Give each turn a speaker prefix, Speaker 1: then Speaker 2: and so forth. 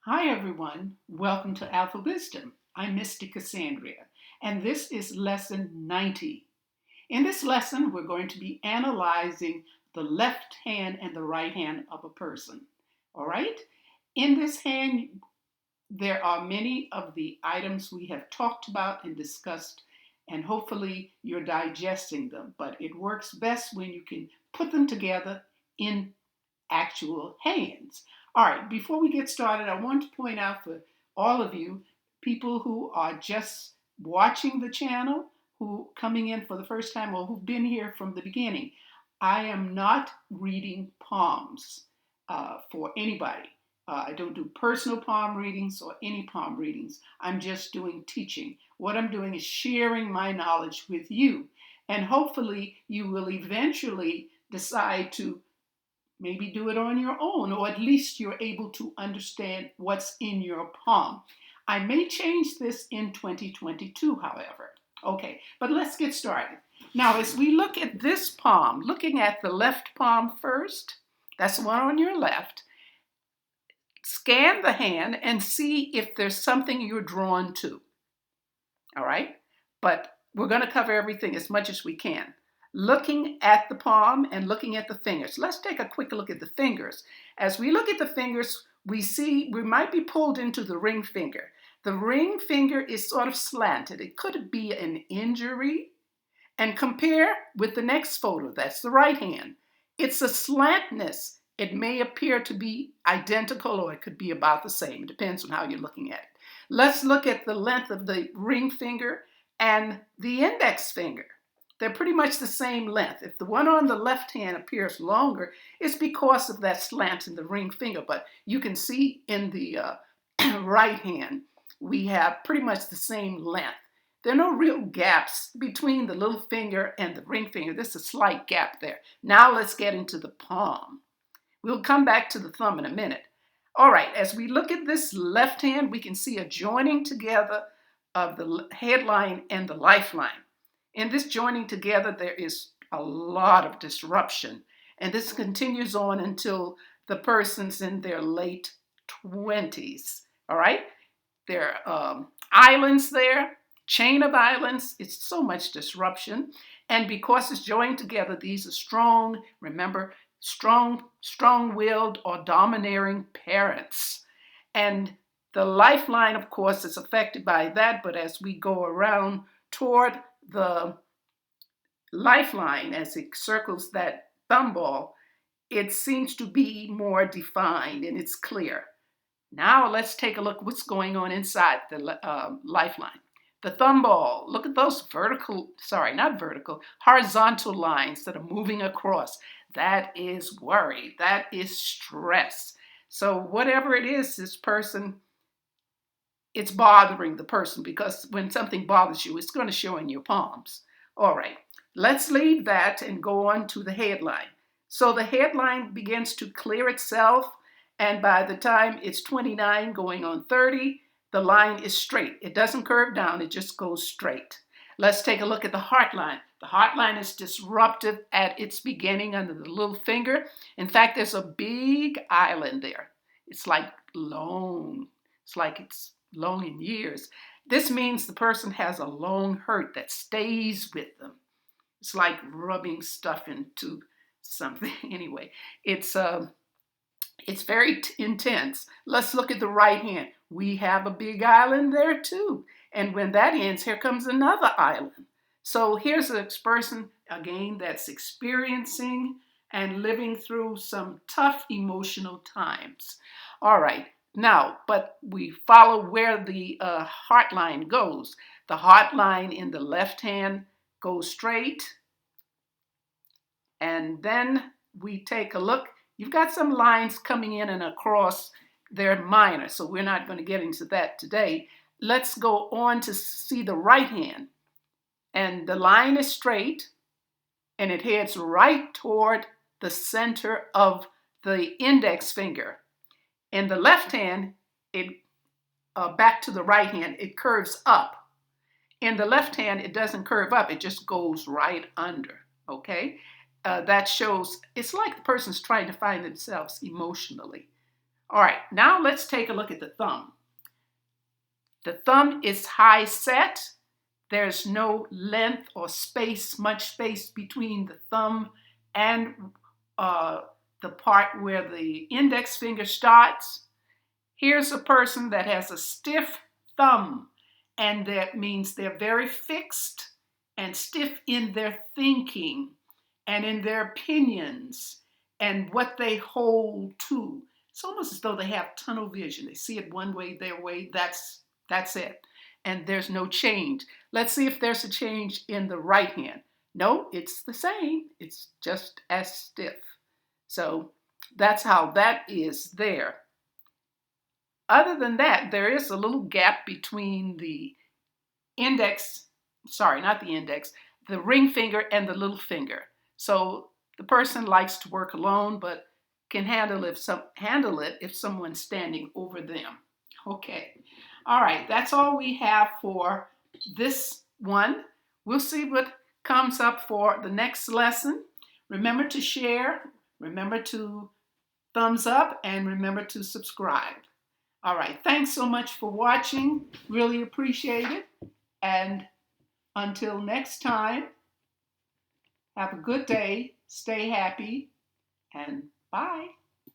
Speaker 1: Hi everyone, welcome to AlphaWisdom. I'm Mystic Cassandria, and this is lesson 90. In this lesson, we're going to be analyzing the left hand and the right hand of a person. All right? In this hand, there are many of the items we have talked about and discussed, and hopefully you're digesting them. But it works best when you can put them together in actual hands. All right, before we get started, I want to point out for all of you, people who are just watching the channel, who coming in for the first time or who've been here from the beginning, I am not reading palms for anybody. I don't do personal palm readings or any palm readings. I'm just doing teaching. What I'm doing is sharing my knowledge with you. And hopefully you will eventually decide to maybe do it on your own, or at least you're able to understand what's in your palm. I may change this in 2022, however. Okay, but let's get started. Now, as we look at this palm, looking at the left palm first, that's the one on your left, scan the hand and see if there's something you're drawn to. All right, but we're going to cover everything as much as we can. Looking at the palm and looking at the fingers. Let's take a quick look at the fingers. As we look at the fingers, we see we might be pulled into the ring finger. The ring finger is sort of slanted. It could be an injury. And compare with the next photo. That's the right hand. It's a slantness. It may appear to be identical or it could be about the same. It depends on how you're looking at it. Let's look at the length of the ring finger and the index finger. They're pretty much the same length. If the one on the left hand appears longer, it's because of that slant in the ring finger. But you can see in the right hand, we have pretty much the same length. There are no real gaps between the little finger and the ring finger. There's a slight gap there. Now let's get into the palm. We'll come back to the thumb in a minute. All right, as we look at this left hand, we can see a joining together of the headline and the lifeline. In this joining together, there is a lot of disruption. And this continues on until the person's in their late 20s. All right? There are islands there, chain of islands. It's so much disruption. And because it's joined together, these are strong, remember, strong-willed or domineering parents. And the lifeline, of course, is affected by that. But as we go around toward the lifeline, as it circles that thumb ball, it seems to be more defined and it's clear. Now let's take a look what's going on inside the lifeline. The thumb ball, look at those horizontal lines that are moving across. That is worry. That is stress. So whatever it is, this person, it's bothering the person, because when something bothers you, it's going to show in your palms. All right, let's leave that and go on to the headline. So the headline begins to clear itself, and by the time it's 29 going on 30, the line is straight. It doesn't curve down, it just goes straight. Let's take a look at the heart line. The heart line is disruptive at its beginning under the little finger. In fact, there's a big island there. It's like long. It's like it's long in years. This means the person has a long hurt that stays with them. It's like rubbing stuff into something. Anyway, it's very intense. Let's look at the right hand. We have a big island there too. And when that ends, here comes another island. So here's a person, again, that's experiencing and living through some tough emotional times. All right, now, but we follow where the heart line goes. The heart line in the left hand goes straight. And then we take a look. You've got some lines coming in and across. They're minor, so we're not going to get into that today. Let's go on to see the right hand. And the line is straight, and it heads right toward the center of the index finger. In the left hand, back to the right hand, it curves up. In the left hand, it doesn't curve up. It just goes right under, okay? That shows, it's like the person's trying to find themselves emotionally. All right, now let's take a look at the thumb. The thumb is high set. There's no length or space, much space between the thumb and the part where the index finger starts. Here's a person that has a stiff thumb, and that means they're very fixed and stiff in their thinking and in their opinions and what they hold to. It's almost as though they have tunnel vision. They see it one way, their way, that's it. And there's no change. Let's see if there's a change in the right hand. No, it's the same. It's just as stiff. So that's how that is there. Other than that, there is a little gap between the index, the ring finger and the little finger. So the person likes to work alone, but can handle it if someone's standing over them. Okay. All right, that's all we have for this one. We'll see what comes up for the next lesson. Remember to share, remember to thumbs up, and remember to subscribe. All right, thanks so much for watching. Really appreciate it. And until next time, have a good day, stay happy, and bye.